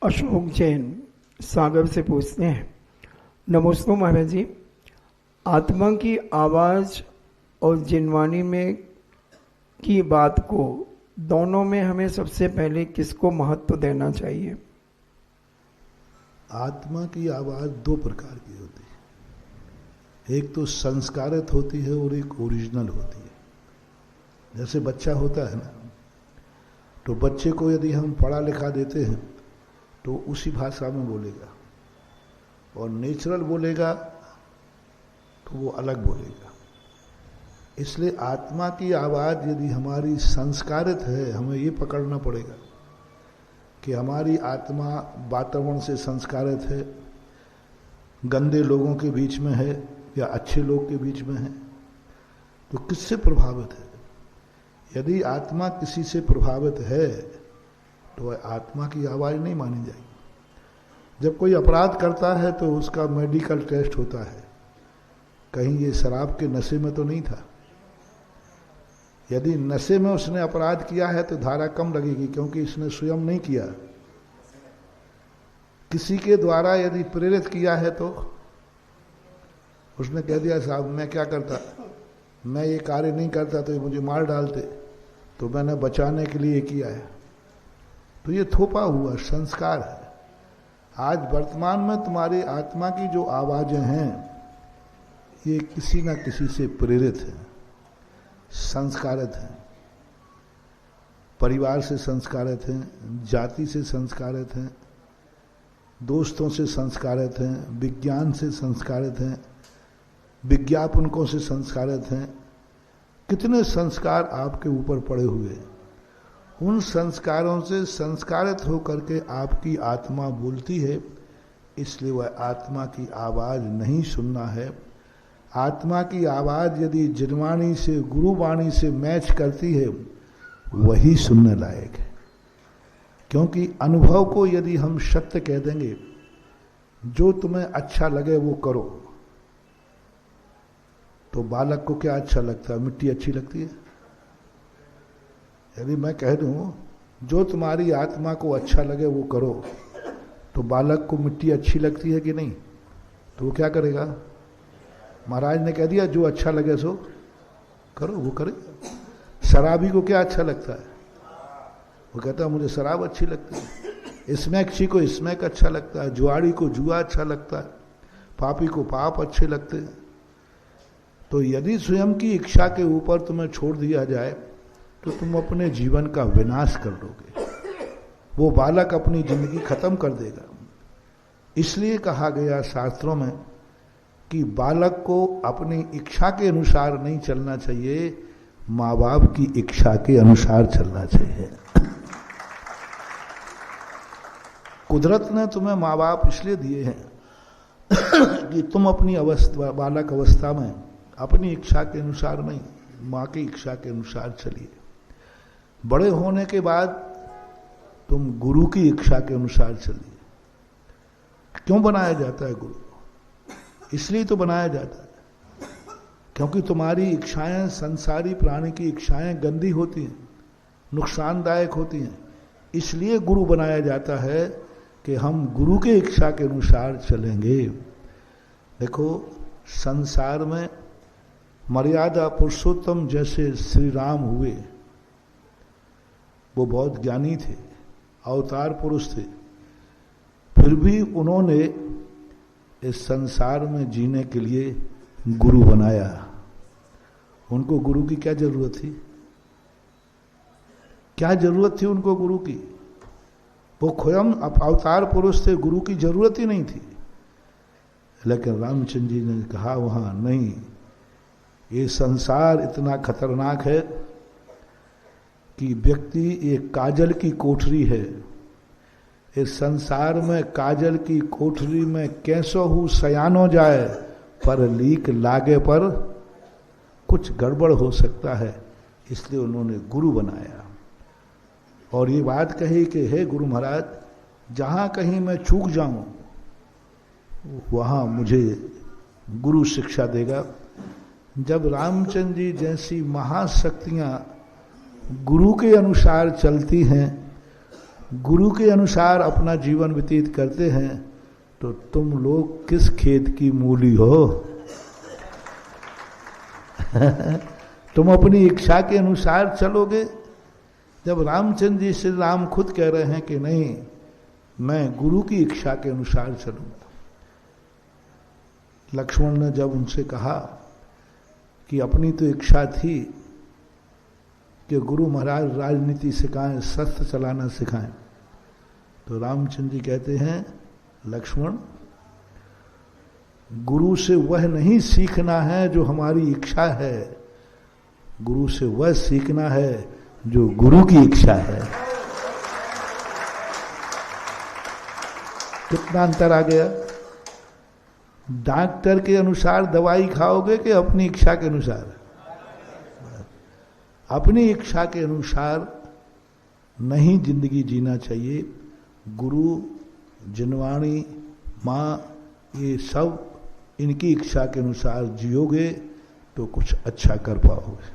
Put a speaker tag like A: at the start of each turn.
A: अशोक जैन सागर से पूछते हैं, नमस्ते महाराज जी, आत्मा की आवाज और जिनवानी में की बात को दोनों में हमें सबसे पहले किसको महत्व देना चाहिए?
B: आत्मा की आवाज दो प्रकार की होती है, एक तो संस्कारित होती है और एक ओरिजिनल होती है। जैसे बच्चा होता है ना, तो बच्चे को यदि हम पढ़ा लिखा देते हैं तो उसी भाषा में बोलेगा, और नेचुरल बोलेगा तो वो अलग बोलेगा। इसलिए आत्मा की आवाज यदि हमारी संस्कारित है, हमें ये पकड़ना पड़ेगा कि हमारी आत्मा वातावरण से संस्कारित है, गंदे लोगों के बीच में है या अच्छे लोग के बीच में है, तो किससे प्रभावित है? यदि आत्मा किसी से प्रभावित है तो वह आत्मा की आवाज नहीं मानी जाएगी। जब कोई अपराध करता है तो उसका मेडिकल टेस्ट होता है, कहीं ये शराब के नशे में तो नहीं था। यदि नशे में उसने अपराध किया है तो धारा कम लगेगी, क्योंकि इसने स्वयं नहीं किया। किसी के द्वारा यदि प्रेरित किया है तो उसने कह दिया, साहब मैं क्या करता, मैं ये कार्य नहीं करता तो ये मुझे मार डालते, तो मैंने बचाने के लिए किया है, तो ये थोपा हुआ संस्कार है। आज वर्तमान में तुम्हारी आत्मा की जो आवाजें हैं ये किसी ना किसी से प्रेरित है, संस्कारित हैं। परिवार से संस्कारित हैं, जाति से संस्कारित हैं, दोस्तों से संस्कारित हैं, विज्ञान से संस्कारित हैं, विज्ञापनों से संस्कारित हैं। कितने संस्कार आपके ऊपर पड़े हुए हैं। उन संस्कारों से संस्कारित होकर के आपकी आत्मा बोलती है, इसलिए वह आत्मा की आवाज नहीं सुनना है। आत्मा की आवाज यदि जिनवाणी से, गुरुवाणी से मैच करती है, वही सुनने लायक है। क्योंकि अनुभव को यदि हम सत्य कह देंगे, जो तुम्हें अच्छा लगे वो करो, तो बालक को क्या अच्छा लगता है? मिट्टी अच्छी लगती है। यदि मैं कह दूं जो तुम्हारी आत्मा को अच्छा लगे वो करो, तो बालक को मिट्टी अच्छी लगती है कि नहीं? तो वो क्या करेगा? महाराज ने कह दिया जो अच्छा लगे सो करो, वो करे। शराबी को क्या अच्छा लगता है? वो कहता है मुझे शराब अच्छी लगती है। स्मैक्सी को स्मैक अच्छा लगता है, जुआड़ी को जुआ अच्छा लगता है, पापी को पाप अच्छे लगते हैं। तो यदि स्वयं की इच्छा के ऊपर तुम्हें छोड़ दिया जाए तो तुम अपने जीवन का विनाश कर लोगे, वो बालक अपनी जिंदगी खत्म कर देगा। इसलिए कहा गया शास्त्रों में कि बालक को अपनी इच्छा के अनुसार नहीं चलना चाहिए, माँ बाप की इच्छा के अनुसार चलना चाहिए। कुदरत ने तुम्हें माँ बाप इसलिए दिए हैं कि तुम अपनी अवस्था, बालक अवस्था में अपनी इच्छा के अनुसार नहीं, माँ की इच्छा के अनुसार चलिए। बड़े होने के बाद तुम गुरु की इच्छा के अनुसार चलिए। क्यों बनाया जाता है गुरु? इसलिए तो बनाया जाता है क्योंकि तुम्हारी इच्छाएं, संसारी प्राणी की इच्छाएं गंदी होती हैं, नुकसानदायक होती हैं। इसलिए गुरु बनाया जाता है कि हम गुरु के इच्छा के अनुसार चलेंगे। देखो, संसार में मर्यादा पुरुषोत्तम जैसे श्री राम हुए, वो बहुत ज्ञानी थे, अवतार पुरुष थे, फिर भी उन्होंने इस संसार में जीने के लिए गुरु बनाया। उनको गुरु की क्या जरूरत थी? क्या जरूरत थी उनको गुरु की? वो स्वयं अवतार पुरुष थे, गुरु की जरूरत ही नहीं थी। लेकिन रामचंद्र जी ने कहा वहां नहीं, ये संसार इतना खतरनाक है कि व्यक्ति एक काजल की कोठरी है, इस संसार में काजल की कोठरी में कैसो हूँ सयानो जाए, पर लीक लागे पर कुछ गड़बड़ हो सकता है। इसलिए उन्होंने गुरु बनाया और ये बात कही कि हे गुरु महाराज, जहाँ कहीं मैं चूक जाऊं वहाँ मुझे गुरु शिक्षा देगा। जब रामचंद्र जी जैसी महाशक्तियाँ गुरु के अनुसार चलती हैं गुरु के अनुसार अपना जीवन व्यतीत करते हैं तो तुम लोग किस खेत की मूली हो? तुम अपनी इच्छा के अनुसार चलोगे। जब रामचंद्र जी श्री राम खुद कह रहे हैं कि नहीं, मैं गुरु की इच्छा के अनुसार चलूंगा। लक्ष्मण ने जब उनसे कहा कि अपनी तो इच्छा थी कि गुरु महाराज राजनीति सिखाएं, शस्त्र चलाना सिखाएं, तो रामचंद्र जी कहते हैं, लक्ष्मण, गुरु से वह नहीं सीखना है जो हमारी इच्छा है, गुरु से वह सीखना है जो गुरु की इच्छा है। कितना अंतर आ गया? डॉक्टर के अनुसार दवाई खाओगे कि अपनी इच्छा के अनुसार? अपनी इच्छा के अनुसार नहीं जिंदगी जीना चाहिए। गुरु, जिनवाणी, माँ, ये सब इनकी इच्छा के अनुसार जियोगे तो कुछ अच्छा कर पाओगे।